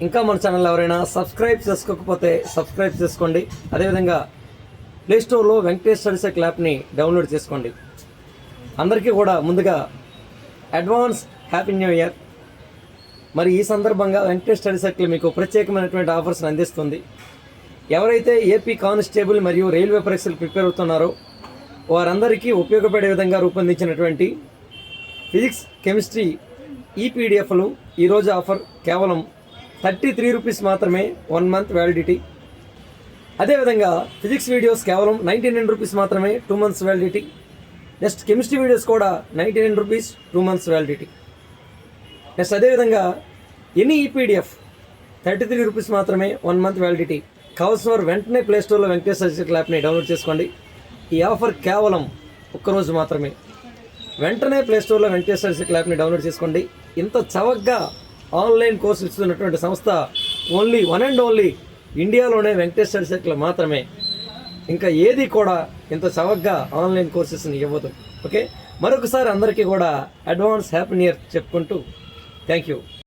ఇంకా మన ఛానల్ ఎవరైనా సబ్స్క్రైబ్ చేసుకోకపోతే సబ్స్క్రైబ్ చేసుకోండి. అదేవిధంగా ప్లేస్టోర్లో వెంకటేష్ స్టడీ సర్కిల్ యాప్ని డౌన్లోడ్ చేసుకోండి. అందరికీ కూడా ముందుగా అడ్వాన్స్ హ్యాపీ న్యూ ఇయర్. మరి ఈ సందర్భంగా వెంకటేష్ స్టడీ సర్కిల్ మీకు ప్రత్యేకమైనటువంటి ఆఫర్స్ని అందిస్తుంది. ఎవరైతే ఏపీ కానిస్టేబుల్ మరియు రైల్వే పరీక్షలు ప్రిపేర్ అవుతున్నారో వారందరికీ ఉపయోగపడే విధంగా రూపొందించినటువంటి ఫిజిక్స్, కెమిస్ట్రీ ఈపీడిఎఫ్లు ఈరోజు ఆఫర్ కేవలం 33 రూపీస్ మాత్రమే, 1 మంత్ వ్యాలిడిటీ. అదేవిధంగా ఫిజిక్స్ వీడియోస్ కేవలం 99 రూపీస్ మాత్రమే, 2 months validity. Next chemistry videos కూడా 99 రూపీస్, 2 మంత్స్ వ్యాలిడిటీ. నెక్స్ట్ అదేవిధంగా ఎనీ ఈపీడిఎఫ్ 33 రూపీస్ మాత్రమే, 1 మంత్ వ్యాలిడిటీ. కావాల్సిన వారు వెంటనే ప్లేస్టోర్లో వెంకటేష్ స్టడీ సర్కిల్ యాప్ని డౌన్లోడ్ చేసుకోండి. ఈ ఆఫర్ కేవలం ఒక్కరోజు మాత్రమే. వెంటనే ప్లేస్టోర్లో వెంకటేష్ స్టడీ సర్కిల్ యాప్ని డౌన్లోడ్ చేసుకోండి. ఇంత చవకగా ఆన్లైన్ కోర్సు ఇస్తున్నటువంటి సంస్థ ఓన్లీ వన్ అండ్ ఓన్లీ ఇండియాలోనే వెంకటేష్ స్టడీ సర్కిల్ మాత్రమే. ఇంకా ఏది కూడా ఇంత చవకగా ఆన్లైన్ కోర్సెస్ని ఇవ్వదు. ఓకే, మరొకసారి అందరికీ కూడా అడ్వాన్స్ హ్యాపీ న్యూ ఇయర్ చెప్పుకుంటూ థ్యాంక్ యూ.